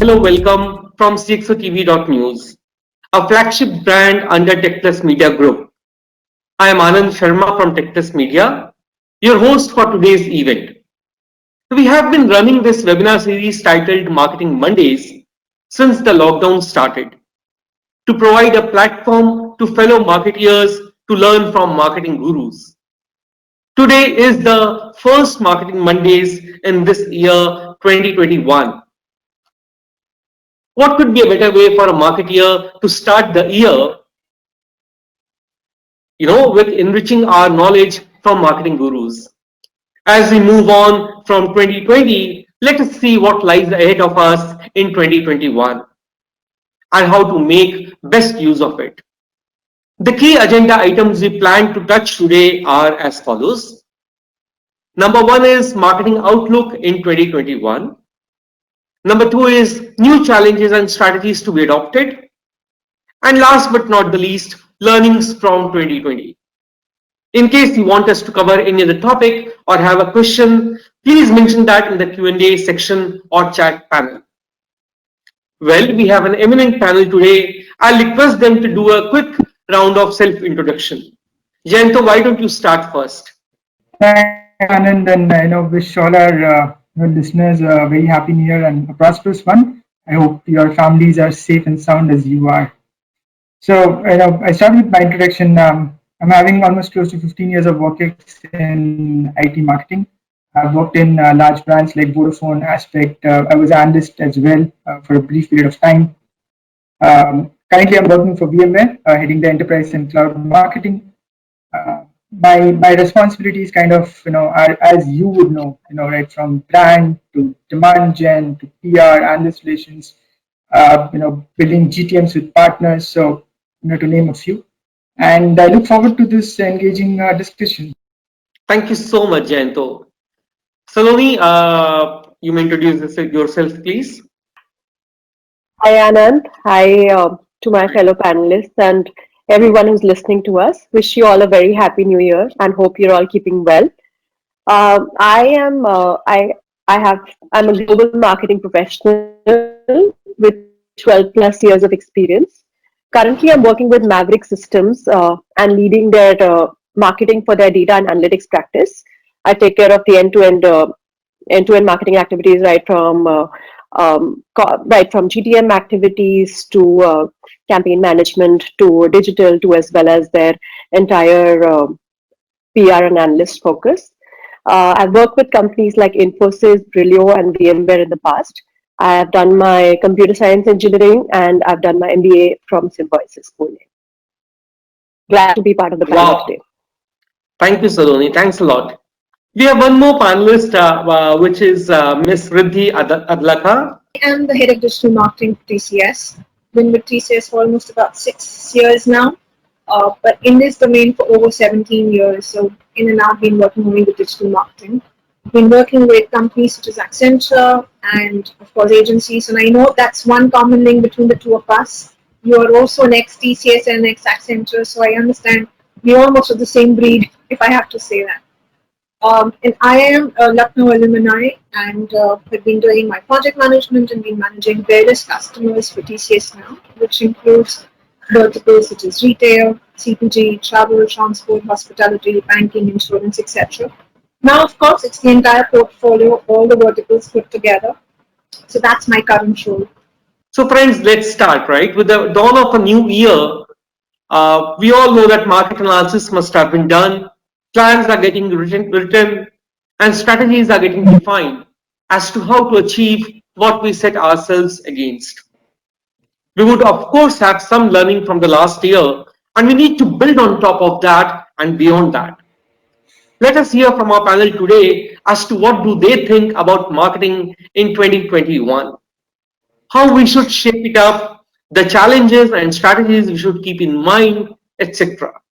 Hello, welcome from CXOTV.news, a flagship brand under TechPlus Media Group. I am Anand Sharma from TechPlus Media, your host for today's event. We have been running this webinar series titled Marketing Mondays since the lockdown started to provide a platform to fellow marketeers to learn from marketing gurus. Today is the first Marketing Mondays in this year 2021. What could be a better way for a marketeer to start the year, with enriching our knowledge from marketing gurus? As we move on from 2020, let us see what lies ahead of us in 2021 and how to make best use of it. The key agenda items we plan to touch today are as follows. Number one is marketing outlook in 2021. Number two is new challenges and strategies to be adopted. And last but not the least, learnings from 2020. In case you want us to cover any other topic or have a question, please mention that in the Q&A section or chat panel. Well, we have an eminent panel today. I'll request them to do a quick round of self-introduction. Jayanto, why don't you start first? Thanks, Anand, and wish all our listeners a very happy New Year and a prosperous one. I hope your families are safe and sound as you are. So, I start with my introduction. I'm having almost close to 15 years of work in IT marketing. I've worked in large brands like Vodafone, Aspect. I was analyst as well for a brief period of time. Currently, I'm working for VMware, heading the enterprise and cloud marketing. My responsibilities kind of are, as you would know, right, from brand to demand gen to PR, analyst relations, building GTMs with partners. So to name a few. And I look forward to this engaging discussion. Thank you so much, Jayanto. Saloni, you may introduce yourself, please. Hi, Anand. Hi to my fellow panelists and everyone who's listening to us. Wish you all a very happy new year and hope you're all keeping well. I am I have I'm a global marketing professional with 12 plus years of experience. Currently, I'm working with Maverick Systems and leading their marketing for their data and analytics practice. I take care of the end-to-end marketing activities right from GTM activities to campaign management to digital to as well as their entire PR and analyst focus. I've worked with companies like Infosys, Brilio, and VMware in the past. I have done my computer science engineering and I've done my MBA from Symbiosis Pune. Glad to be part of the panel Wow. today. Thank you, Saloni. Thanks a lot. We have one more panelist, which is Miss Riddhi Adlakha. I am the head of digital marketing for TCS. Been with TCS for almost about 6 years now, but in this domain for over 17 years. So in and out, been working only with digital marketing. Been working with companies such as Accenture and of course agencies, and I know that's one common link between the two of us. You are also an ex-TCS and ex-Accenture, so I understand we're almost of the same breed, if I have to say that. And I am a Lucknow alumni and have been doing my project management and been managing various customers for TCS now, which includes verticals such as retail, CPG, travel, transport, hospitality, banking, insurance, etc. Now, of course, it's the entire portfolio, all the verticals put together. So that's my current role. So, friends, let's start, right? With the dawn of a new year, we all know that market analysis must have been done, plans are getting written, and strategies are getting defined as to how to achieve what we set ourselves against. We would, of course, have some learning from the last year, and we need to build on top of that and beyond that. Let us hear from our panel today as to what do they think about marketing in 2021, how we should shape it up, the challenges and strategies we should keep in mind, etc.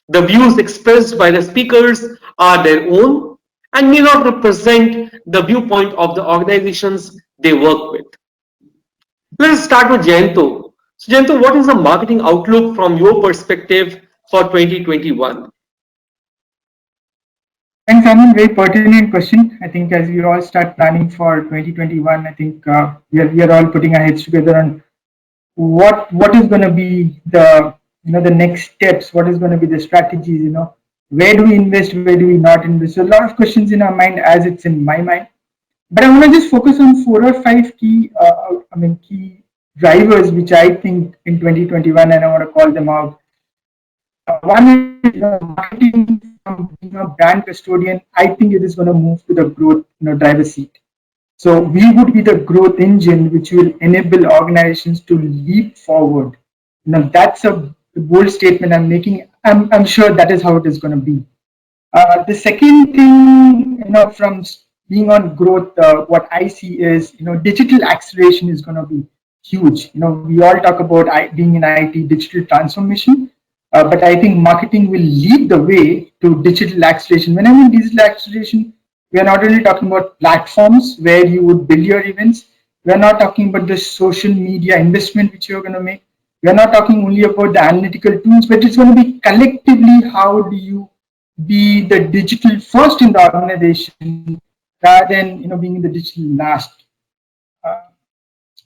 The views expressed by the speakers are their own and may not represent the viewpoint of the organizations they work with. Let us start with Jayanto. So, Jayanto, what is the marketing outlook from your perspective for 2021? Thanks, Anand. Very pertinent question. I think as we all start planning for 2021, I think we are all putting our heads together on what is going to be the the next steps. What is going to be the strategies? Where do we invest? Where do we not invest? So a lot of questions in our mind, as it's in my mind. But I want to just focus on four or five key, key drivers, which I think in 2021, and I want to call them out. One is marketing from being a brand custodian. I think it is going to move to the growth, driver's seat. So we would be the growth engine which will enable organizations to leap forward. That's a bold statement I'm making. I'm sure that is how it is going to be. The second thing, from being on growth, what I see is, digital acceleration is going to be huge. We all talk about being in IT, digital transformation, but I think marketing will lead the way to digital acceleration. When I mean digital acceleration, we are not only talking about platforms where you would build your events. We are not talking about the social media investment which you're going to make. We are not talking only about the analytical tools, but it's going to be collectively how do you be the digital first in the organization rather than being in the digital last. Uh,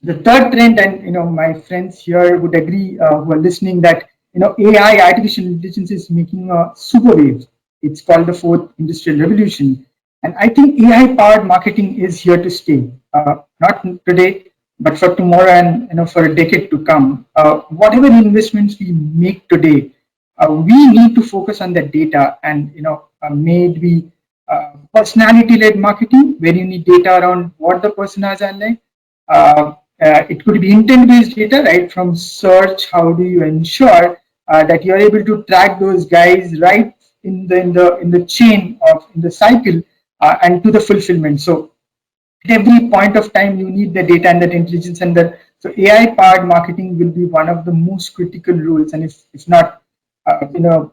the third trend, and my friends here would agree who are listening that AI, artificial intelligence, is making a super wave. It's called the fourth industrial revolution, and I think AI powered marketing is here to stay. Not today, but for tomorrow, and for a decade to come. Whatever investments we make today, we need to focus on the data, and maybe personality led marketing where you need data around what the personas are like. It could be intent based data, right? From search, how do you ensure that you're able to track those guys right in the chain of in the cycle, and to the fulfillment. So at every point of time you need the data and that intelligence, and that so AI powered marketing will be one of the most critical roles. And if not,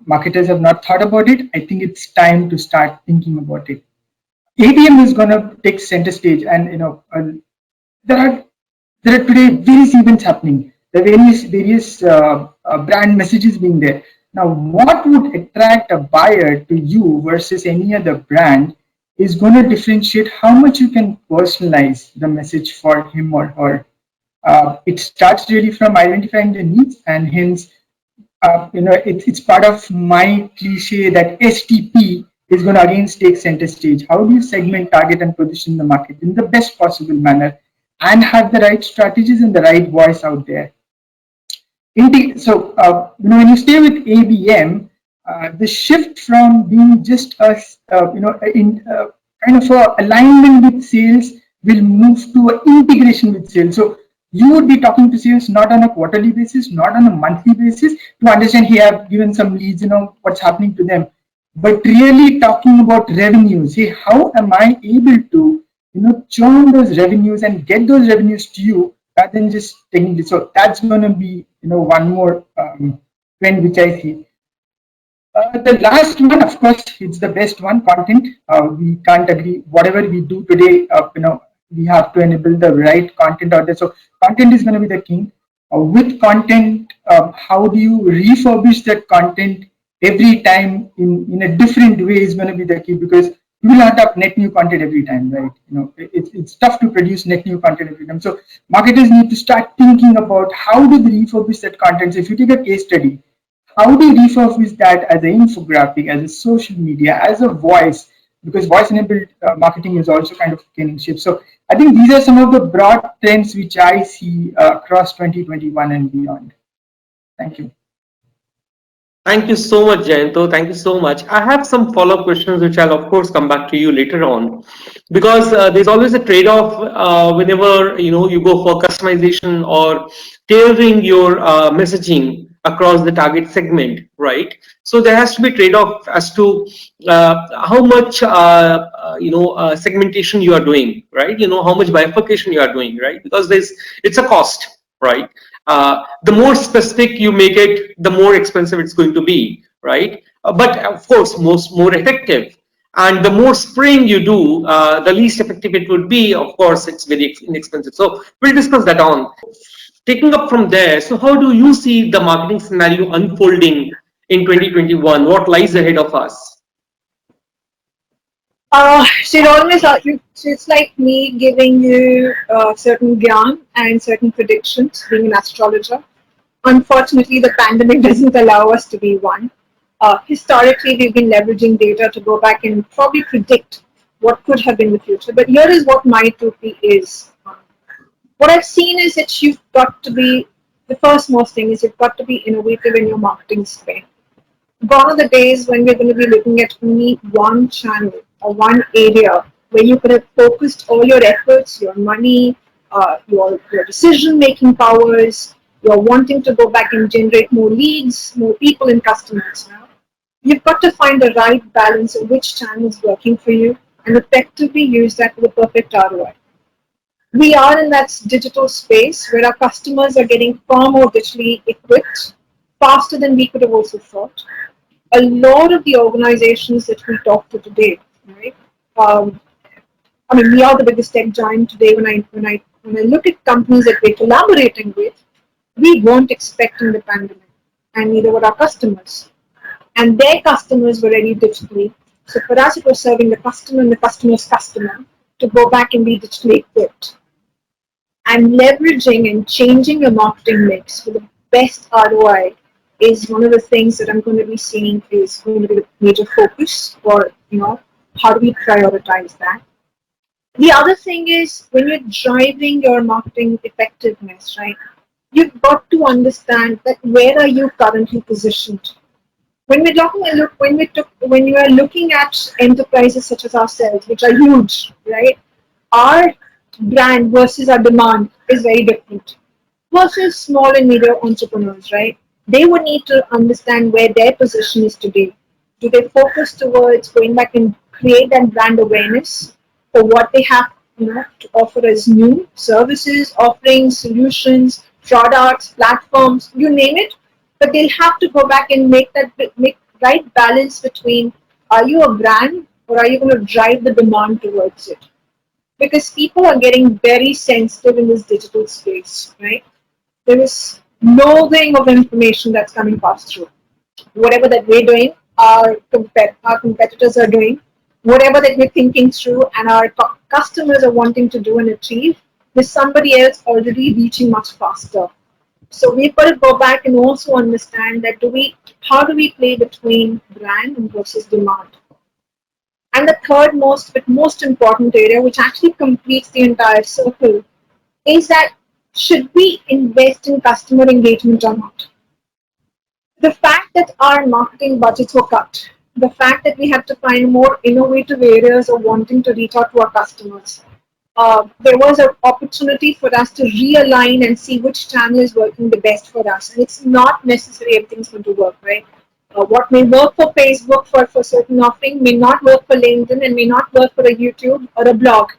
marketers have not thought about it, I think it's time to start thinking about it. ABM is going to take center stage, and there are there are today various events happening. There are various brand messages being there. Now, what would attract a buyer to you versus any other brand is going to differentiate how much you can personalize the message for him or her. It starts really from identifying the needs, and hence, it's part of my cliche that STP is going to again take center stage. How do you segment, target, and position the market in the best possible manner, and have the right strategies and the right voice out there? So, when you stay with ABM, the shift from being just a, kind of a alignment with sales will move to an integration with sales. So you would be talking to sales not on a quarterly basis, not on a monthly basis to understand, hey, I've given some leads, what's happening to them, but really talking about revenues. Hey, how am I able to, churn those revenues and get those revenues to you rather than just taking it. So that's going to be, one more trend which I see. The last one, of course, it's the best one, content. We can't agree. Whatever we do today, we have to enable the right content out there. So content is going to be the king. With content, how do you refurbish that content every time in a different way is going to be the key, because you will not have net new content every time, right? It's tough to produce net new content every time. So marketers need to start thinking about how do they refurbish that content. So if you take a case study, how do you refurbish that as an infographic, as a social media, as a voice? Because voice enabled marketing is also kind of gaining shape. So I think these are some of the broad trends which I see across 2021 and beyond. Thank you. Thank you so much, Jayanto. Thank you so much. I have some follow-up questions, which I'll of course come back to you later on, because there's always a trade-off whenever you go for customization or tailoring your messaging across the target segment, right? So there has to be trade-off as to how much segmentation you are doing, right? How much bifurcation you are doing, right? Because it's a cost, right? The more specific you make it, the more expensive it's going to be, right? But of course, more effective. And the more spraying you do, the least effective it would be. Of course, it's very inexpensive. So we'll discuss that on. Taking up from there, so how do you see the marketing scenario unfolding in 2021? What lies ahead of us? So it always so it's like me giving you certain gyan and certain predictions, being an astrologer. Unfortunately, the pandemic doesn't allow us to be one. Historically, we've been leveraging data to go back and probably predict what could have been the future. But here is what my 2P is. What I've seen is that you've got to be, the first most thing is you've got to be innovative in your marketing space. Gone are the days when we're going to be looking at only one channel or one area where you could have focused all your efforts, your money, your decision making powers, you're wanting to go back and generate more leads, more people and customers now. You've got to find the right balance of which channel is working for you and effectively use that for the perfect ROI. We are in that digital space where our customers are getting far more digitally equipped faster than we could have also thought. A lot of the organizations that we talk to today, right? Um, I mean, we are the biggest tech giant today. When I look at companies that we're collaborating with, we weren't expecting the pandemic, and neither were our customers. And their customers were ready digitally. So for us, it was serving the customer and the customer's customer to go back and be digitally equipped. And leveraging and changing your marketing mix for the best ROI is one of the things that I'm going to be seeing is going to be the major focus for, how do we prioritize that. The other thing is when you're driving your marketing effectiveness, right, you've got to understand that where are you currently positioned. When we're talking, when you are looking at enterprises such as ourselves, which are huge, right, our brand versus our demand is very different. Versus small and medium entrepreneurs, right? They would need to understand where their position is today. Do they focus towards going back and create that brand awareness for what they have, to offer as new services, offerings, solutions, products, platforms, you name it. But they'll have to go back and make right balance between are you a brand or are you going to drive the demand towards it? Because people are getting very sensitive in this digital space, right? There is no weighing of information that's coming past through. Whatever that we're doing, our competitors are doing, whatever that we're thinking through, and our customers are wanting to do and achieve, there's somebody else already reaching much faster. So we've got to go back and also understand that how do we play between brand and versus demand? And the third most important area, which actually completes the entire circle, is that should we invest in customer engagement or not? The fact that our marketing budgets were cut, the fact that we had to find more innovative areas of wanting to reach out to our customers, there was an opportunity for us to realign and see which channel is working the best for us. And it's not necessary everything's going to work, right? What may work for Facebook for certain offering may not work for LinkedIn and may not work for a YouTube or a blog.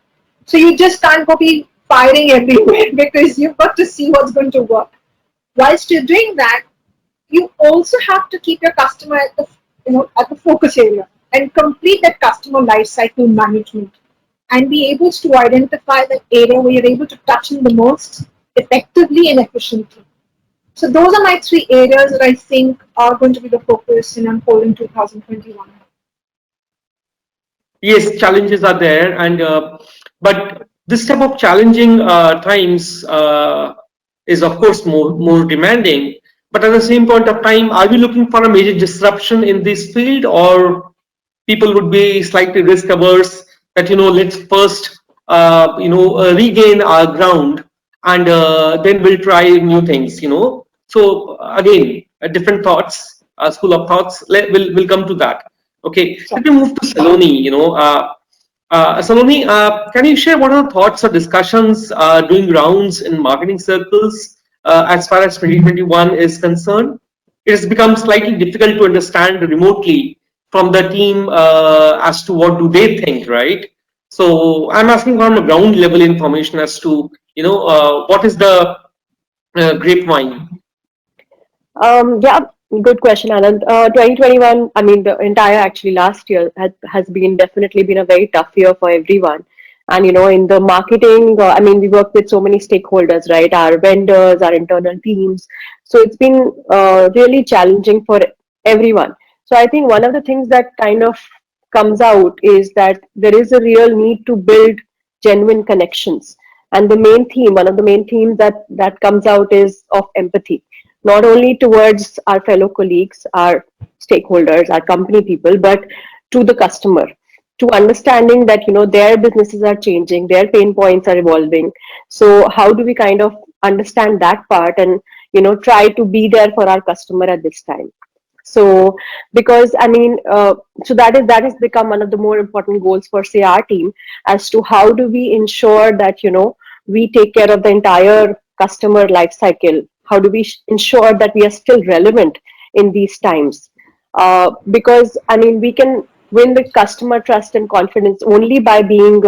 So you just can't go be firing everywhere because you've got to see what's going to work. Whilst you're doing that, you also have to keep your customer at the focus area and complete that customer life cycle management and be able to identify the area where you're able to touch them the most effectively and efficiently. So those are my three areas that I think are going to be the focus in Unfold in 2021. Yes, challenges are there, and but this type of challenging times is of course more demanding. But at the same point of time, are we looking for a major disruption in this field, or people would be slightly risk averse? That let's first regain our ground, and then we'll try new things. So again, different thoughts, school of thoughts. We'll come to that. Okay, let me move to Saloni. Saloni, can you share what are the thoughts or discussions doing rounds in marketing circles as far as 2021 is concerned? It has become slightly difficult to understand remotely from the team as to what do they think, right? So I'm asking from a ground level information as to what is the grapevine. Yeah, good question, Anand. 2021, I mean, the entire actually last year has definitely been a very tough year for everyone. And, in the marketing, I mean, we work with so many stakeholders, right? Our vendors, our internal teams. So it's been really challenging for everyone. So I think one of the things that kind of comes out is that there is a real need to build genuine connections. And the main theme, one of the main themes that comes out is of empathy, not only towards our fellow colleagues, our stakeholders, our company people, but to the customer, to understanding that their businesses are changing, their pain points are evolving. So how do we kind of understand that part and try to be there for our customer at this time? So because so that has become one of the more important goals for, say, our team, as to how do we ensure that we take care of the entire customer life cycle. How do we ensure that we are still relevant in these times? Because we can win the customer trust and confidence only by being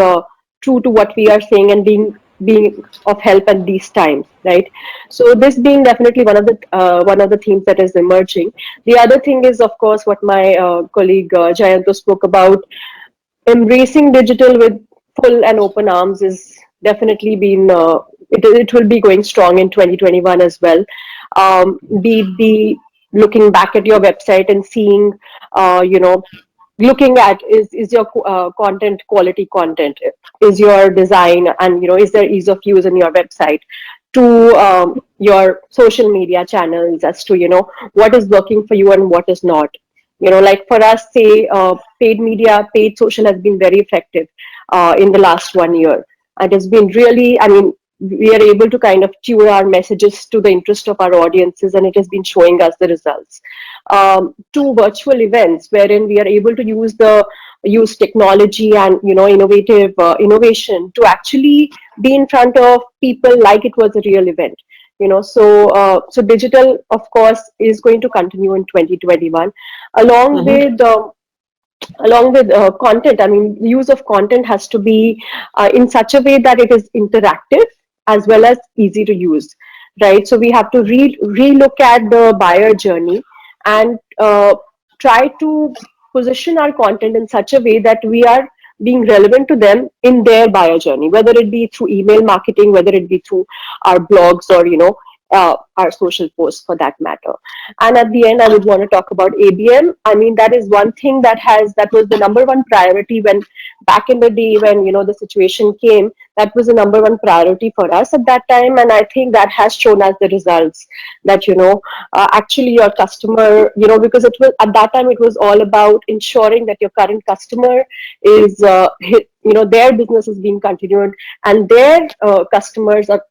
true to what we are saying and being of help at these times, right? So this being definitely one of the themes that is emerging. The other thing is, of course, what my colleague Jayanto spoke about. Embracing digital with full and open arms is definitely been it will be going strong in 2021 as well. Be it the looking back at your website and seeing, looking at, is your content quality content, is your design, and is there ease of use in your website, to your social media channels, as to what is working for you and what is not. Like for us, say, paid media, paid social has been very effective in the last 1 year. It has been really, we are able to kind of tune our messages to the interest of our audiences, and it has been showing us the results. To virtual events, wherein we are able to use technology and innovative innovation to actually be in front of people like it was a real event. So digital, of course, is going to continue in 2021, along Mhm. with content. The use of content has to be in such a way that it is interactive as well as easy to use, right? So we have to re-look at the buyer journey and try to position our content in such a way that we are being relevant to them in their buyer journey, whether it be through email marketing, whether it be through our blogs, or our social posts, for that matter. And at the end, I would want to talk about ABM. That is one thing that was the number one priority when, back in the day, when the situation came. That was the number one priority for us at that time, and I think that has shown us the results. That actually your customer, because it was at that time, it was all about ensuring that your current customer is their business is being continued, and their customers are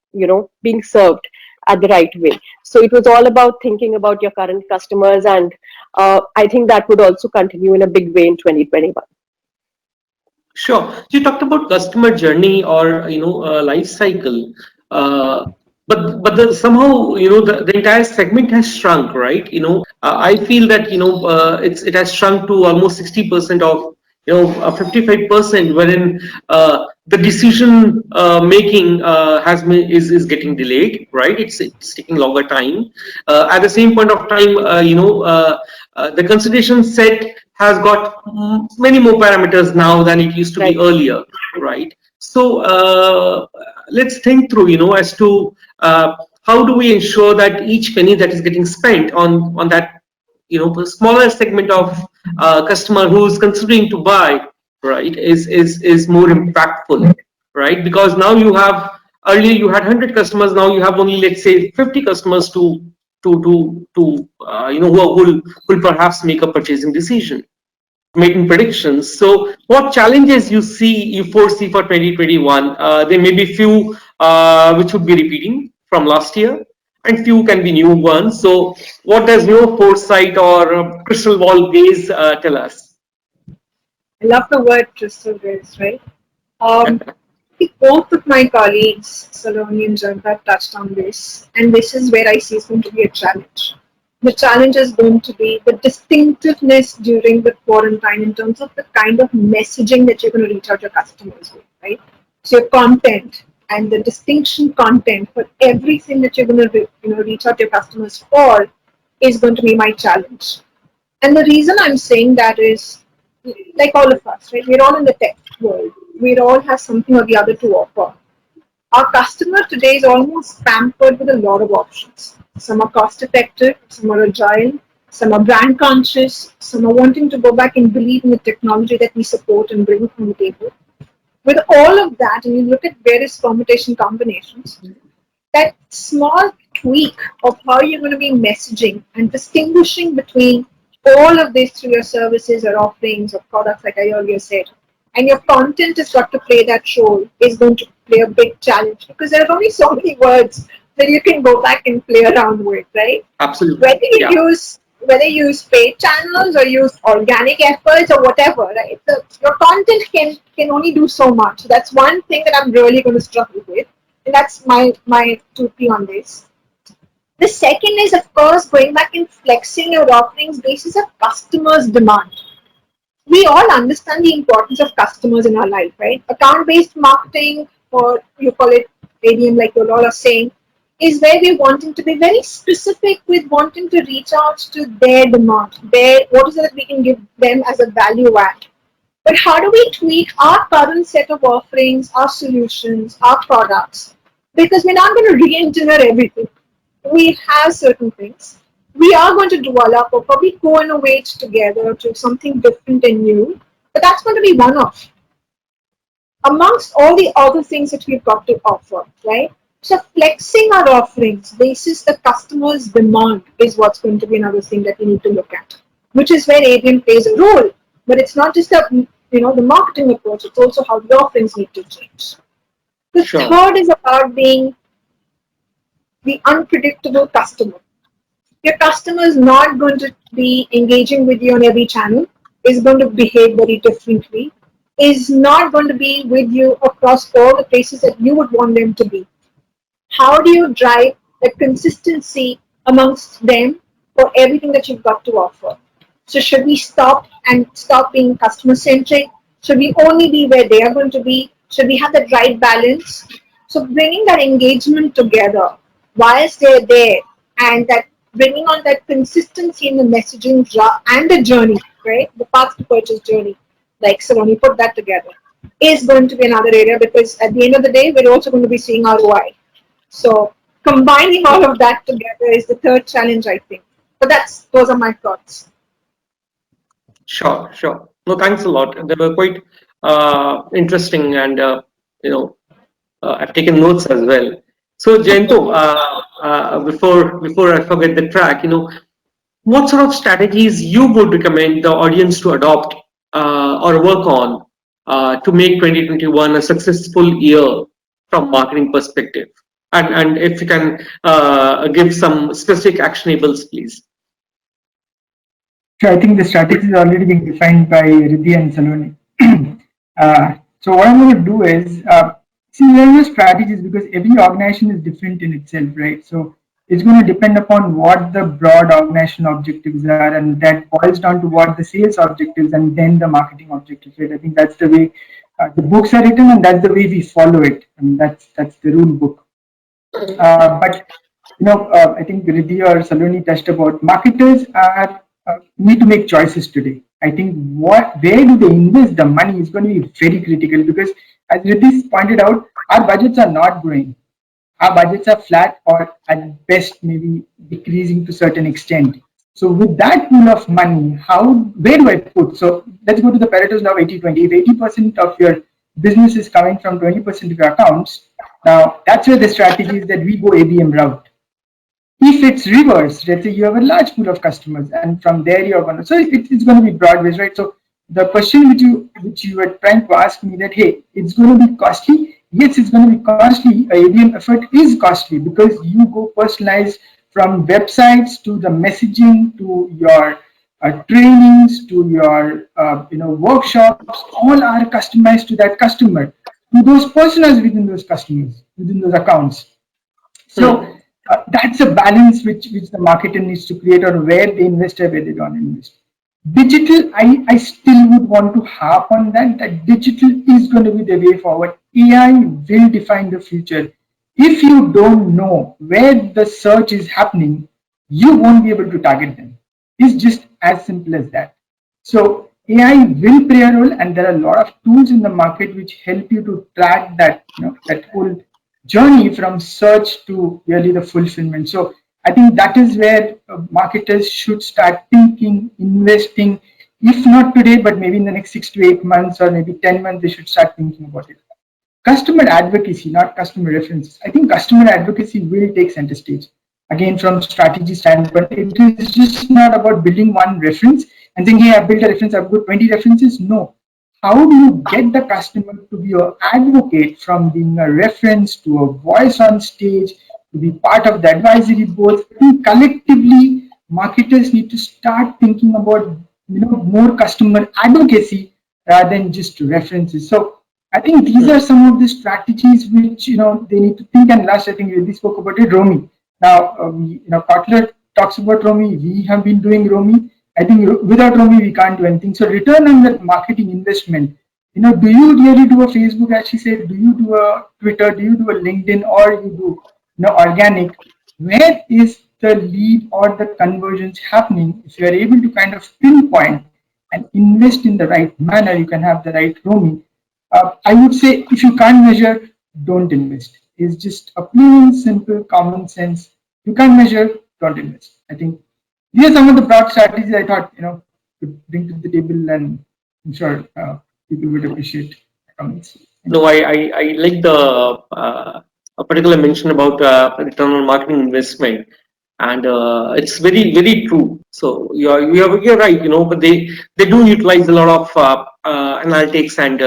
being served at the right way. So it was all about thinking about your current customers, and I think that would also continue in a big way in 2021. Sure. You talked about customer journey or life cycle, but somehow the entire segment has shrunk, right? I feel that it has shrunk to almost 60% of 55%, wherein the decision making is getting delayed, right? It's taking longer time. At the same point of time, the consideration set has got many more parameters now than it used to be Right. earlier, right? So let's think through, as to how do we ensure that each penny that is getting spent on that, smaller segment of customer who's considering to buy, right, is more impactful, right? Because now earlier you had 100 customers, now you have only, let's say, 50 customers who will perhaps make a purchasing decision, making predictions. So what challenges you foresee for 2021? There may be few which would be repeating from last year, and few can be new ones. So what does your foresight or crystal ball gaze tell us? I love the word crystal gaze, right? I think both of my colleagues, Saloni and Janta, touched on this, and this is where I see it's going to be a challenge. The challenge is going to be the distinctiveness during the quarantine in terms of the kind of messaging that you're going to reach out to your customers with, right? So your content and the distinction content for everything that you're going to reach out to your customers for is going to be my challenge. And the reason I'm saying that is, like all of us, right? We're all in the tech world. We all have something or the other to offer. Our customer today is almost pampered with a lot of options. Some are cost effective, some are agile, some are brand conscious, some are wanting to go back and believe in the technology that we support and bring from the table. With all of that, and you look at various permutation combinations, that small tweak of how you're going to be messaging and distinguishing between all of these through your services or offerings or products, like I earlier said, and your content has got to play that role, is going to play a big challenge, because there are only so many words that you can go back and play around with, right? Absolutely. Whether you use paid channels or use organic efforts or whatever, right? Your content can only do so much. So that's one thing that I'm really going to struggle with, and that's my 2P on this. The second is, of course, going back and flexing your offerings basis of customers' demand. We all understand the importance of customers in our life, right? Account-based marketing, or you call it ADM, like you all are saying, is where we're wanting to be very specific with wanting to reach out to their demand, what is it that we can give them as a value add. But how do we tweak our current set of offerings, our solutions, our products? Because we're not going to re-engineer everything. We have certain things. We are going to develop or probably co-innovate together to something different and new, but that's going to be one of amongst all the other things that we've got to offer, right? So flexing our offerings basis the customer's demand is what's going to be another thing that we need to look at, which is where ABM plays a role. But it's not just the marketing approach; it's also how the offerings need to change. The third is about being the unpredictable customer. Your customer is not going to be engaging with you on every channel, is going to behave very differently, is not going to be with you across all the places that you would want them to be. How do you drive the consistency amongst them for everything that you've got to offer? So should we stop being customer centric? Should we only be where they are going to be? Should we have that right balance? So bringing that engagement together whilst they're there, and that bringing on that consistency in the messaging and the journey, right? The path to purchase journey, like Saloni put that together, is going to be another area, because at the end of the day, we're also going to be seeing ROI. So combining all of that together is the third challenge, I think. But those are my thoughts. Sure. No, thanks a lot. They were quite interesting, and I've taken notes as well. So Jayanto, before I forget the track, what sort of strategies you would recommend the audience to adopt or work on to make 2021 a successful year from marketing perspective? And if you can give some specific actionables, please. So I think the strategy is already being defined by Riddhi and Saloni. So what I'm going to do is, see, there are strategies because every organization is different in itself, right? So it's going to depend upon what the broad organization objectives are, and that boils down to what the sales objectives and then the marketing objectives, right? I think that's the way the books are written, and that's the way we follow it. I mean, that's the rule book. But I think Riddhi or Saloni touched about marketers need to make choices today. I think where do they invest the money is going to be very critical, because as Riddhi pointed out, our budgets are not growing. Our budgets are flat, or at best maybe decreasing to a certain extent. So with that pool of money, where do I put? So let's go to the Pareto's law of 80-20. If 80% of your business is coming from 20% of your accounts, now that's where the strategy is that we go ABM route. If it's reversed, let's say you have a large pool of customers, and from there you're going to, so it's going to be broad-based, right? So the question which you were trying to ask me, that hey, it's going to be costly. Yes, it's going to be costly. A ABM effort is costly because you go personalized from websites to the messaging to your trainings to your workshops. All are customized to that customer, to those personas within those customers, within those accounts. So that's a balance which the marketer needs to create, or where they invest or where they don't invest. Digital, I still would want to harp on that digital is going to be the way forward. AI will define the future. If you don't know where the search is happening, you won't be able to target them. It's just as simple as that. So AI will play a role, and there are a lot of tools in the market which help you to track that, that whole journey from search to really the fulfillment. So I think that is where marketers should start thinking, investing, if not today, but maybe in the next 6 to 8 months or maybe 10 months, they should start thinking about it. Customer advocacy, not customer references. I think customer advocacy will take center stage. Again, from strategy standpoint, it is just not about building one reference and saying, hey, I've built a reference, I've got 20 references. No. How do you get the customer to be your advocate from being a reference to a voice on stage, to be part of the advisory board? I think collectively, marketers need to start thinking about more customer advocacy rather than just references. So I think these are some of the strategies which they need to think. And last, I think we spoke about it, Romi. Now, Kotler talks about Romi. We have been doing Romi. I think without Romi we can't do anything. So return on that marketing investment. Do you really do a Facebook, as she said? Do you do a Twitter? Do you do a LinkedIn? Or you do organic? Where is the lead or the conversions happening? If you are able to kind of pinpoint and invest in the right manner, you can have the right Romi. I would say if you can't measure, don't invest. It's just a plain, simple, common sense. You can't measure, don't invest. I think these are some of the broad strategies I thought to bring to the table, and I'm sure people would appreciate the comments. No, I like the a particular mention about return on marketing investment, and it's very true. So you're right, but they do utilize a lot of analytics and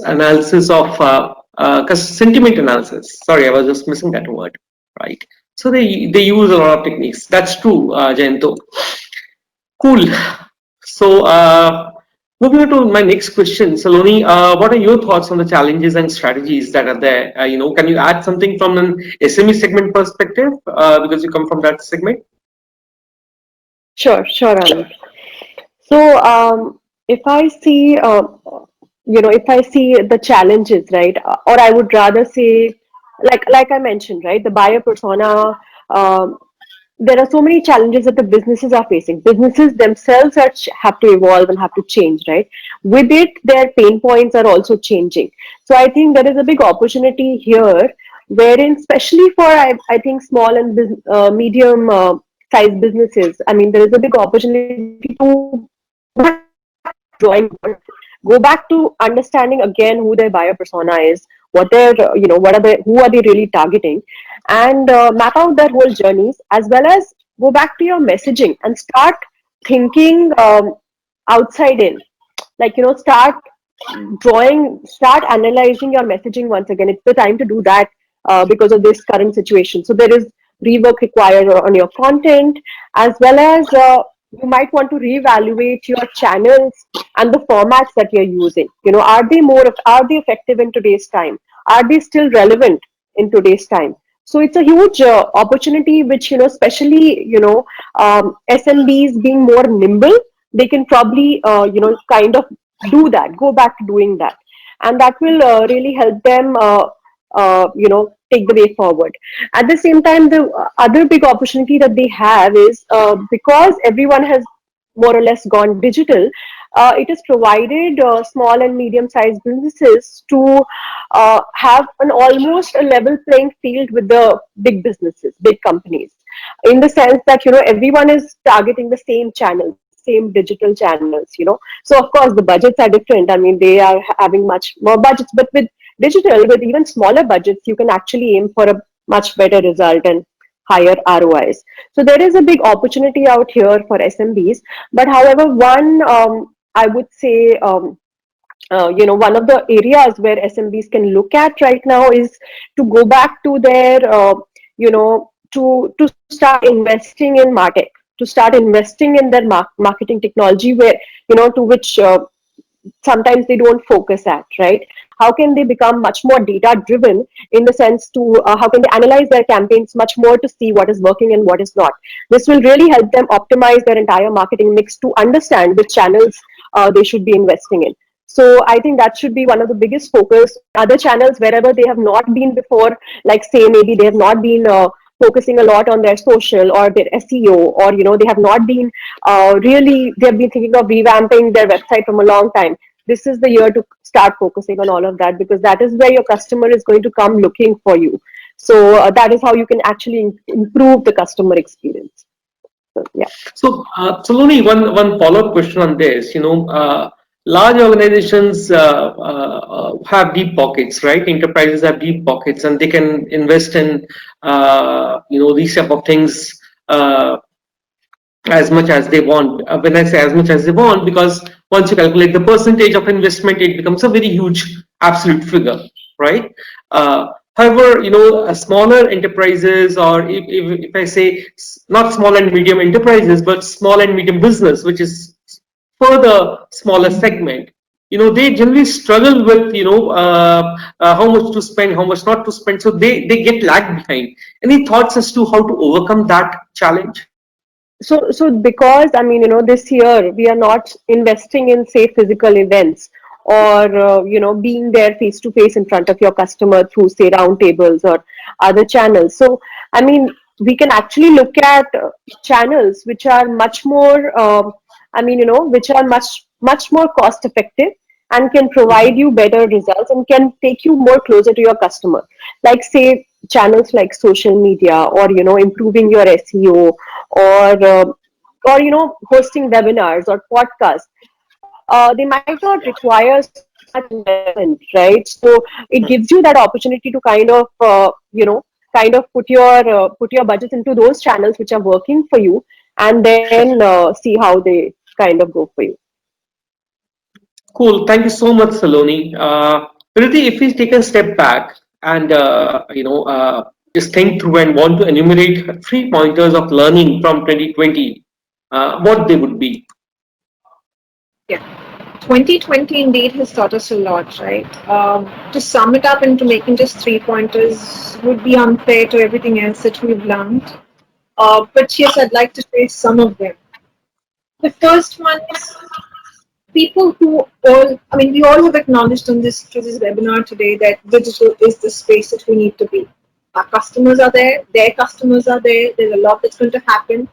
analysis of sentiment analysis. Sorry, I was just missing that word, right? So they use a lot of techniques. That's true, Jayanto. Cool. So moving on to my next question, Saloni, what are your thoughts on the challenges and strategies that are there? Can you add something from an SME segment perspective because you come from that segment? Sure, Anand. So if I see, if I see the challenges, right, or I would rather say, like I mentioned, right, the buyer persona. There are so many challenges that the businesses are facing. Businesses themselves have to evolve and have to change, right? With it, their pain points are also changing. So I think there is a big opportunity here, wherein, especially for I think small and medium sized businesses, I mean, there is a big opportunity to drawing board, go back to understanding again who their buyer persona is, what they're what are they, who are they really targeting, and map out their whole journeys, as well as go back to your messaging and start thinking outside in, like start analyzing your messaging once again. It's the time to do that because of this current situation. So there is rework required on your content, as well as you might want to reevaluate your channels and the formats that you're using. Are they effective in today's time? Are they still relevant in today's time? So it's a huge opportunity, which especially SMBs being more nimble, they can probably kind of do that, go back to doing that, and that will really help them take the way forward. At the same time, the other big opportunity that they have is because everyone has more or less gone digital, it has provided small and medium sized businesses to have an almost a level playing field with the big businesses, big companies, in the sense that everyone is targeting the same channels, same digital channels. So of course the budgets are different. I mean, they are having much more budgets, but with digital, with even smaller budgets, you can actually aim for a much better result and higher ROIs. So there is a big opportunity out here for SMBs. But however, one I would say one of the areas where SMBs can look at right now is to go back to their to start investing in MarTech, to start investing in their marketing technology, where to which sometimes they don't focus at, right? How can they become much more data driven, in the sense to how can they analyze their campaigns much more to see what is working and what is not? This will really help them optimize their entire marketing mix to understand which channels they should be investing in. So I think that should be one of the biggest focus. Other channels, wherever they have not been before, like say maybe they have not been focusing a lot on their social or their SEO, or they have not been they have been thinking of revamping their website from a long time. This is the year to start focusing on all of that, because that is where your customer is going to come looking for you. So that is how you can actually improve the customer experience. So, yeah. So, Saloni, one follow-up question on this. Large organizations have deep pockets, right? Enterprises have deep pockets, and they can invest in these type of things as much as they want. When I say as much as they want, because once you calculate the percentage of investment, it becomes a very huge absolute figure, right? However, smaller enterprises, or if I say not small and medium enterprises, but small and medium business, which is further smaller segment, they generally struggle with, how much to spend, how much not to spend. So they get lagged behind. Any thoughts as to how to overcome that challenge? So because I mean, this year we are not investing in, say, physical events, or being there face to face in front of your customer through, say, roundtables or other channels. So I mean, we can actually look at channels which are much more which are much more cost effective and can provide you better results and can take you more closer to your customer, like, say, channels like social media, or improving your SEO, or hosting webinars or podcasts. They might not require so much investment, right? So it gives you that opportunity to kind of put your budgets into those channels which are working for you, and then see how they kind of go for you. Cool. Thank you so much, Saloni. Priti, if we take a step back and just think through and want to enumerate 3 pointers of learning from 2020, what they would be. Yeah. 2020 indeed has taught us a lot, right? To sum it up into making just 3 pointers would be unfair to everything else that we've learned. But yes, I'd like to say some of them. The first one is people who we all have acknowledged on this through this webinar today that digital is the space that we need to be. Our customers are there, their customers are there, there's a lot that's going to happen.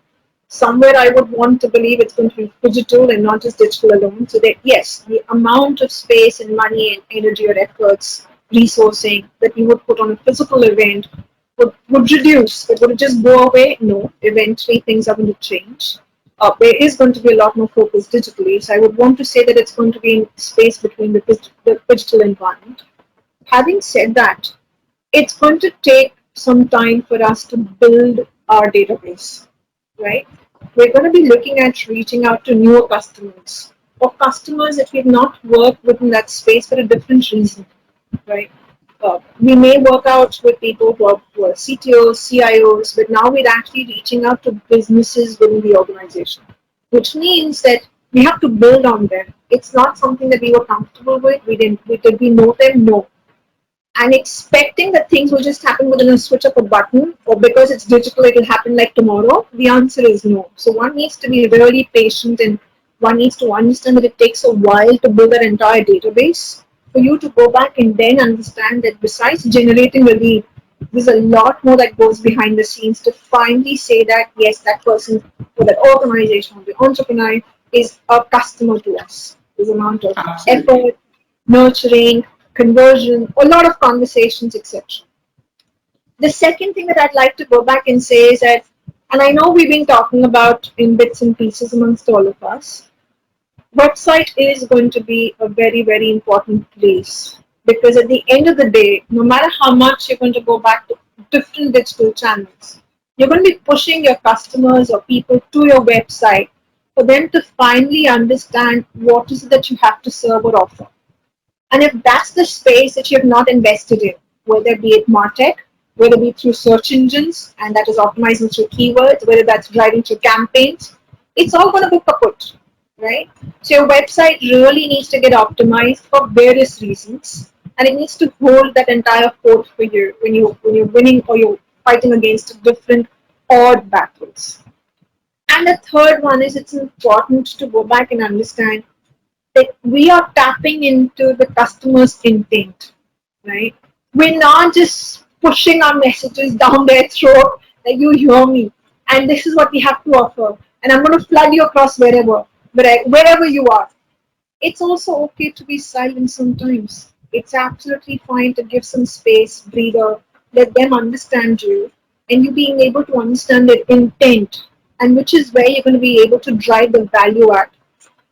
Somewhere I would want to believe it's going to be digital and not just digital alone. So that yes, the amount of space and money and energy or efforts, resourcing that we would put on a physical event would reduce. But would it just go away? No. Eventually things are going to change. There is going to be a lot more focus digitally. So I would want to say that it's going to be in space between the digital environment. Having said that, it's going to take some time for us to build our database, right? We're going to be looking at reaching out to newer customers or customers that we've not worked with in that space for a different reason, right? We may work out with people who are CTOs, CIOs, but now we're actually reaching out to businesses within the organization, which means that we have to build on them. It's not something that we were comfortable with. Did we know them? No. And expecting that things will just happen within a switch of a button, or because it's digital it will happen like tomorrow, the answer is no. So one needs to be really patient, and one needs to understand that it takes a while to build an entire database for you to go back and then understand that besides generating a lead, there's a lot more that goes behind the scenes to finally say that yes, that person or that organization or the entrepreneur is a customer to us. There's amount of Absolutely. effort, nurturing, conversion, a lot of conversations, etc. The second thing that I'd like to go back and say is that, and I know we've been talking about in bits and pieces amongst all of us, website is going to be a very, very important place, because at the end of the day, no matter how much you're going to go back to different digital channels, you're going to be pushing your customers or people to your website for them to finally understand what is it that you have to serve or offer. And if that's the space that you have not invested in, whether be it MarTech, whether it be through search engines, and that is optimizing through keywords, whether that's driving through campaigns, it's all going to be kaput, right? So your website really needs to get optimized for various reasons, and it needs to hold that entire fort for you when you're winning or you're fighting against different odd battles. And the third one is it's important to go back and understand that we are tapping into the customer's intent, right? We're not just pushing our messages down their throat that you hear me and this is what we have to offer, and I'm going to flood you across wherever you are. It's also okay to be silent sometimes. It's absolutely fine to give some space, breather, let them understand you, and you being able to understand their intent, and which is where you're going to be able to drive the value at.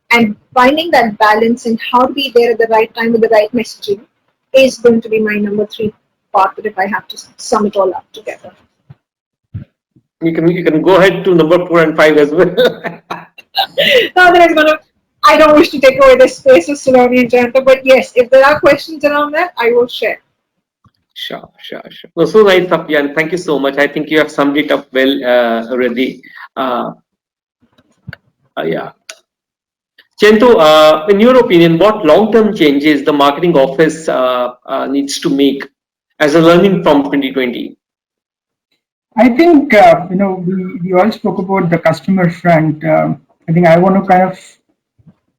And finding that balance and how to be there at the right time with the right messaging is going to be my number three part. But if I have to sum it all up together, You can go ahead to number 4 and 5 as well. now that I'm gonna, I don't wish to take away the space of Saloni and Janta, but yes, if there are questions around that, I will share. Sure. No, so nice, Safian. Thank you so much. I think you have summed it up well already. Yeah. Chentu, in your opinion, what long-term changes the marketing office needs to make as a learning from 2020? I think we all spoke about the customer front. I think I want to kind of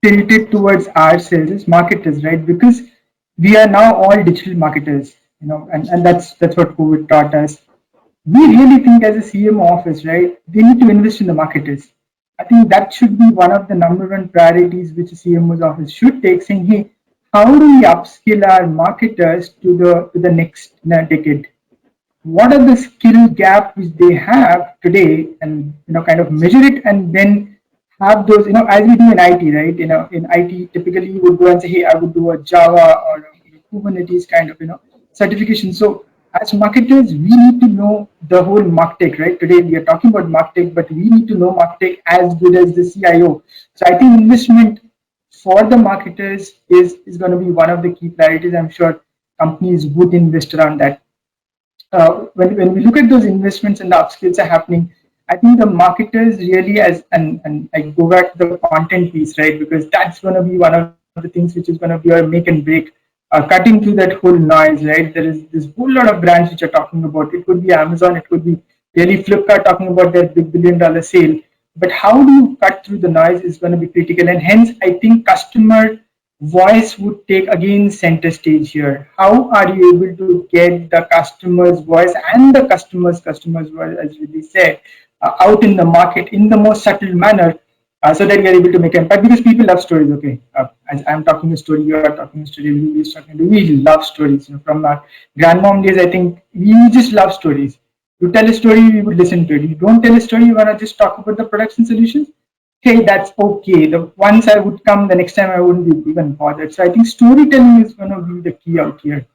tilt it towards ourselves as marketers, right? Because we are now all digital marketers, and that's what COVID taught us. We really think as a CMO office, right? They need to invest in the marketers. I think that should be one of the number one priorities which a CMO's office should take, saying, hey, how do we upskill our marketers to the next decade? What are the skill gap which they have today, and kind of measure it, and then have those, as we do in IT, right? In IT typically you would go and say, hey, I would do a Java or a Kubernetes kind of certification. So as marketers we need to know the whole market, right? Today we are talking about market, but we need to know market as good as the CIO. So I think investment for the marketers is going to be one of the key priorities. I'm sure companies would invest around that. When we look at those investments and the upskills are happening, I think the marketers really, and I go back to the content piece, right? Because that's going to be one of the things which is going to be our make and break. Cutting through that whole noise, right? There is this whole lot of brands which are talking about. It could be Amazon, it could be really Flipkart talking about their big $1 billion sale. But how do you cut through the noise is going to be critical, and hence I think customer voice would take again center stage here. How are you able to get the customer's voice and the customer's voice, as Vidhi said, out in the market in the most subtle manner, so that we are able to make impact? Because people love stories. Okay, as I'm talking a story, you are talking a story, Vidhi is talking. We love stories. From our grandmom days, I think we just love stories. You tell a story, we would listen to it. You don't tell a story, you wanna just talk about the products and solutions. Hey, that's okay. The once I would come, the next time I wouldn't be even bothered. So I think storytelling is going to be the key out here.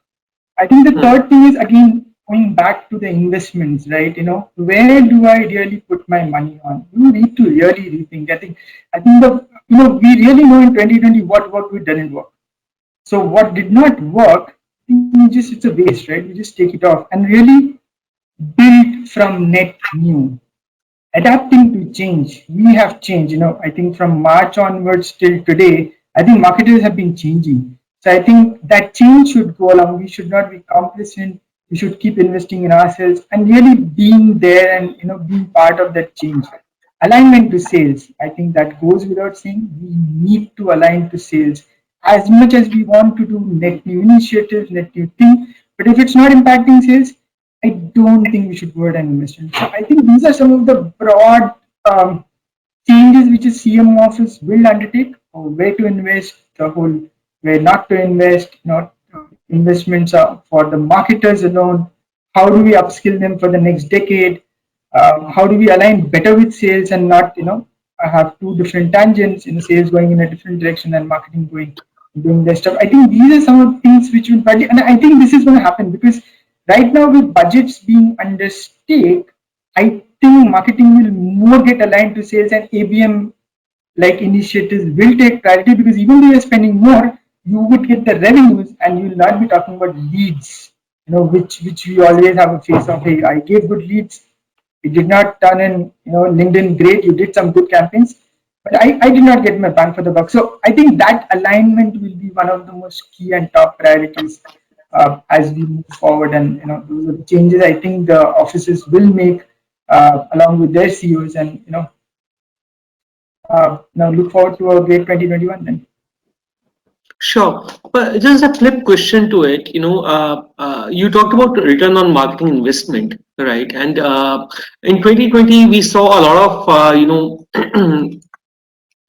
I think the third thing is again going back to the investments, right? Where do I really put my money on? You need to really rethink. I think we really know in 2020 what worked, what didn't work. So what did not work, it's a waste, right? We just take it off and really build from net new. Adapting to change. We have changed. I think from March onwards till today, I think marketers have been changing. So I think that change should go along. We should not be complacent. We should keep investing in ourselves and really being there and being part of that change. Alignment to sales. I think that goes without saying. We need to align to sales as much as we want to do net new initiatives, net new thing. But if it's not impacting sales, I don't think we should go ahead and invest in. So I think these are some of the broad changes which a CMO office will undertake, or where to invest, the whole where not to invest, not investments are for the marketers alone. How do we upskill them for the next decade? How do we align better with sales and not have two different tangents, sales going in a different direction and marketing doing their stuff. I think these are some of the things which will probably, and I think this is going to happen because right now with budgets being under stake, I think marketing will more get aligned to sales, and ABM like initiatives will take priority, because even though you're spending more, you would get the revenues and you will not be talking about leads, which we always have a face of, hey, I gave good leads, it did not turn in, LinkedIn, great, you did some good campaigns, but I did not get my bang for the buck. So I think that alignment will be one of the most key and top priorities as we move forward. And those are the changes I think the offices will make along with their CEOs, and now look forward to a great 2021 then. Sure, but just a flip question to it. You talked about return on marketing investment, right? And in 2020, we saw a lot of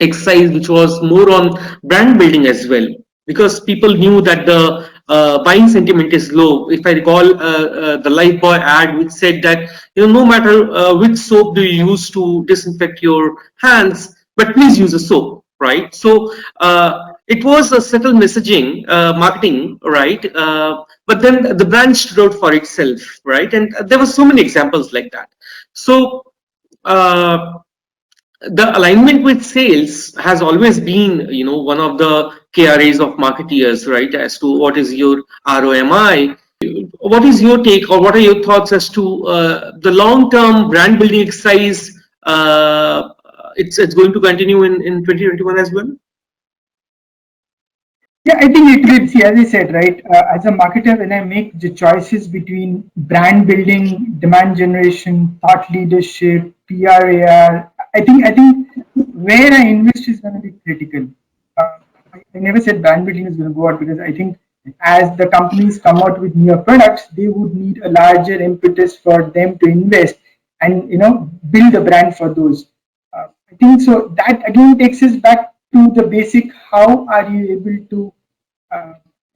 exercise which was more on brand building as well, because people knew that the buying sentiment is low. If I recall the Lifebuoy ad, which said that no matter which soap do you use to disinfect your hands, but please use a soap, right? So it was a subtle messaging, marketing, right? But then the brand stood out for itself, right? And there were so many examples like that. So the alignment with sales has always been, one of the KRAs of marketeers, right? As to what is your ROMI. What is your take, or what are your thoughts as to the long-term brand building exercise? It's going to continue in 2021 as well. Yeah, I think it will. See, as I said, right, as a marketer, when I make the choices between brand building, demand generation, thought leadership, PRAR, I think where I invest is going to be critical. I never said brand building is going to go out, because I think as the companies come out with newer products, they would need a larger impetus for them to invest and build a brand for those. I think so. That again takes us back to the basic. How are you able to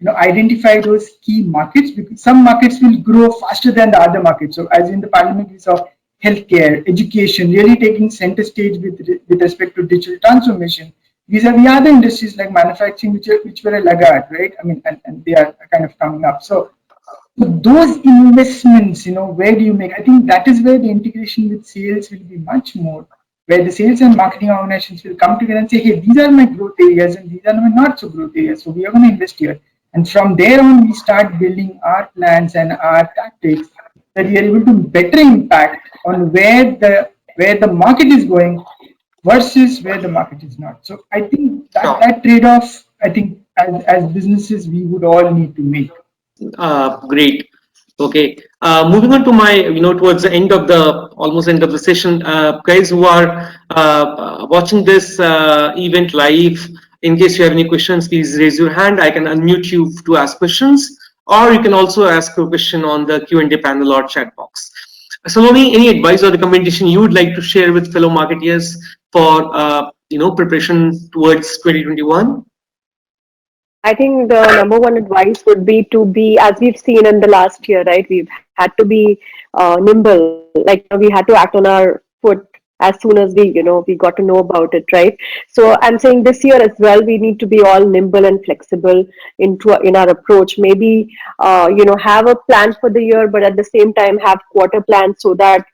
identify those key markets? Because some markets will grow faster than the other markets. So as in the parliament, we saw healthcare, education really taking center stage with respect to digital transformation. These are the other industries like manufacturing, which were a laggard, right? I mean, and they are kind of coming up. So those investments, where do you make? I think that is where the integration with sales will be much more, where the sales and marketing organizations will come together and say, hey, these are my growth areas and these are my not so growth areas. So we are going to invest here. And from there on, we start building our plans and our tactics that we are able to better impact on where the market is going versus where the market is not. So I think that trade-off, I think as businesses, we would all need to make. Great. Okay. Moving on to my, towards the end of almost end of the session, guys who are watching this event live, in case you have any questions, please raise your hand. I can unmute you to ask questions, or you can also ask a question on the Q&A panel or chat box. Saloni, any advice or recommendation you would like to share with fellow marketeers for, preparation towards 2021? I think the number one advice would be to be, as we've seen in the last year, right? We've had to be nimble. Like we had to act on our foot as soon as we got to know about it, right? So I'm saying this year as well, we need to be all nimble and flexible in our approach. Maybe have a plan for the year, but at the same time have quarter plans so that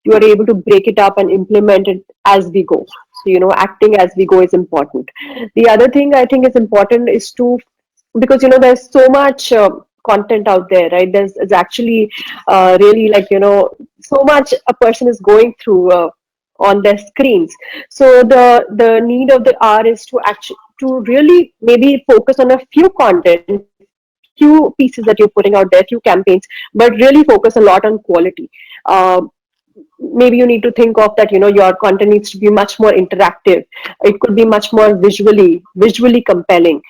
you are able to break it up and implement it as we go. So, acting as we go is important. The other thing I think is important is because, there's so much content out there, right? There's actually really so much a person is going through on their screens. So the need of the hour is to really maybe focus on a few content, few pieces that you're putting out there, few campaigns, but really focus a lot on quality. Maybe you need to think of that, your content needs to be much more interactive. It could be much more visually compelling,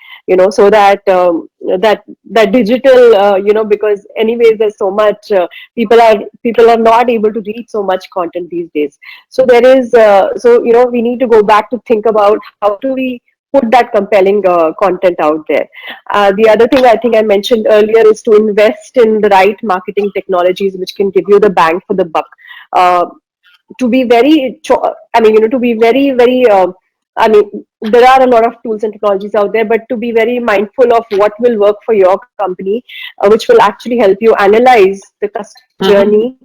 so that that digital, because anyways there's so much, people are not able to read so much content these days. So there is we need to go back to think about how do we put that compelling content out there. The other thing I think I mentioned earlier is to invest in the right marketing technologies which can give you the bang for the buck. To be very, to be very, very, there are a lot of tools and technologies out there, but to be very mindful of what will work for your company, which will actually help you analyze the customer journey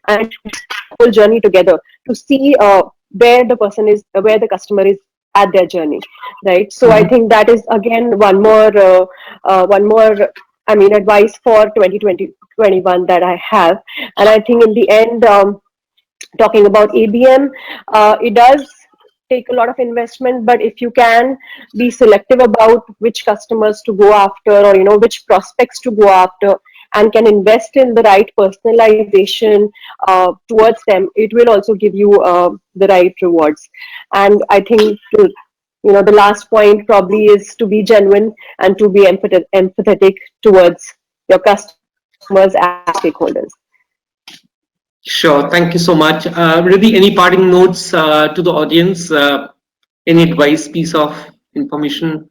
and whole journey together to see where the customer is at their journey, right? So I think that is again one more advice for 2021 that I have. And I think in the end, talking about ABM, it does take a lot of investment, but if you can be selective about which customers to go after, or which prospects to go after, and can invest in the right personalization towards them, it will also give you the right rewards. And I think the last point probably is to be genuine and to be empathetic towards your customers and stakeholders. Sure. Thank you so much. Riddhi, any parting notes to the audience? Any advice, piece of information?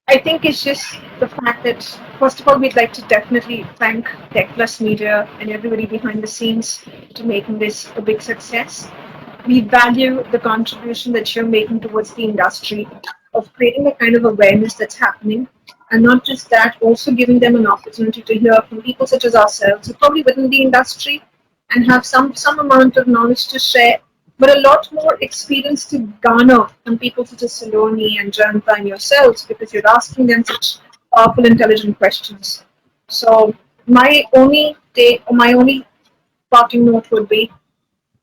I think it's just the fact that, first of all, we'd like to definitely thank Tech Plus Media and everybody behind the scenes to making this a big success. We value the contribution that you're making towards the industry of creating the kind of awareness that's happening. And not just that, also giving them an opportunity to hear from people such as ourselves, who are probably within the industry and have some amount of knowledge to share, but a lot more experience to garner from people such as Saloni and Janta and yourselves, because you're asking them such powerful, intelligent questions. So my only parting note would be,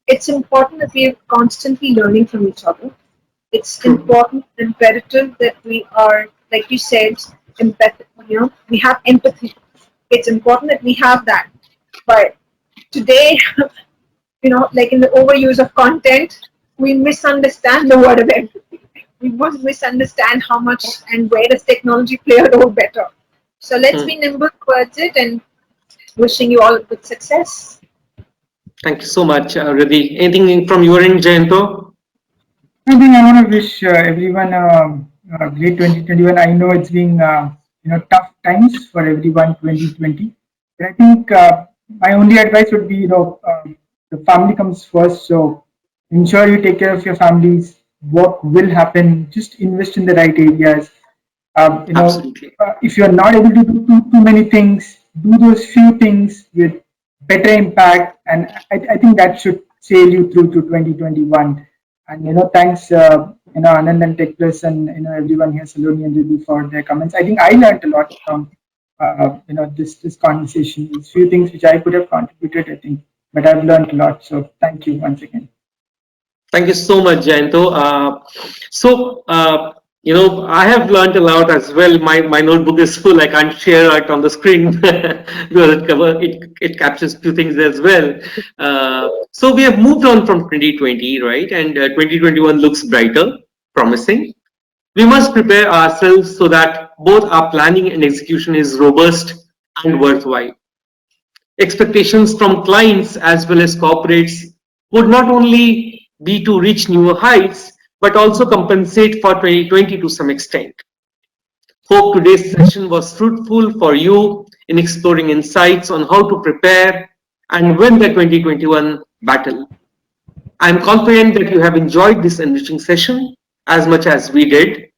it's important that we are constantly learning from each other. It's important, imperative that we are, like you said, we have empathy. It's important that we have that. But today, like in the overuse of content, we misunderstand the word of empathy. We would misunderstand how much and where does technology play a role better. So let's be nimble towards it, and wishing you all good success. Thank you so much, Riddhi. Anything from your end, Jayanto? I think I want to wish everyone a great 2021. I know it's been tough times for everyone 2020, but I think my only advice would be the family comes first. So ensure you take care of your families. What will happen? Just invest in the right areas. Absolutely. If you're not able to do too many things, do those few things with better impact, and I think that should sail you through to 2021. And thanks, Anand and Tech Plus and everyone here, Saloni and Riddhi, for their comments. I think I learned a lot from this conversation. There's few things which I could have contributed, I think, but I've learned a lot. So thank you once again. Thank you so much, Jayanto. I have learned a lot as well. My notebook is full. I can't share it on the screen because it captures few things as well. So we have moved on from 2020, right? And 2021 looks brighter, promising. We must prepare ourselves so that both our planning and execution is robust and worthwhile. Expectations from clients as well as corporates would not only be to reach newer heights, but also compensate for 2020 to some extent. Hope today's session was fruitful for you in exploring insights on how to prepare and win the 2021 battle. I'm confident that you have enjoyed this enriching session as much as we did.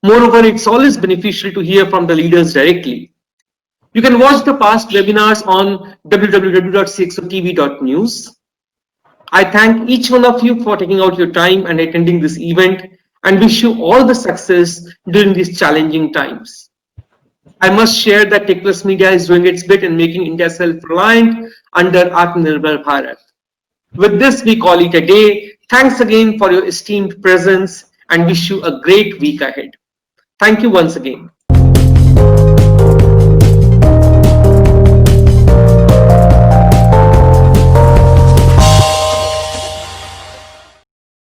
Moreover, it's always beneficial to hear from the leaders directly. You can watch the past webinars on www.cxotv.news. I thank each one of you for taking out your time and attending this event, and wish you all the success during these challenging times. I must share that Tech Plus Media is doing its bit in making India self-reliant under Atmanirbhar Bharat. With this, we call it a day. Thanks again for your esteemed presence and wish you a great week ahead. Thank you once again.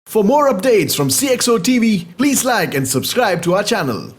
For more updates from CXO TV, please like and subscribe to our channel.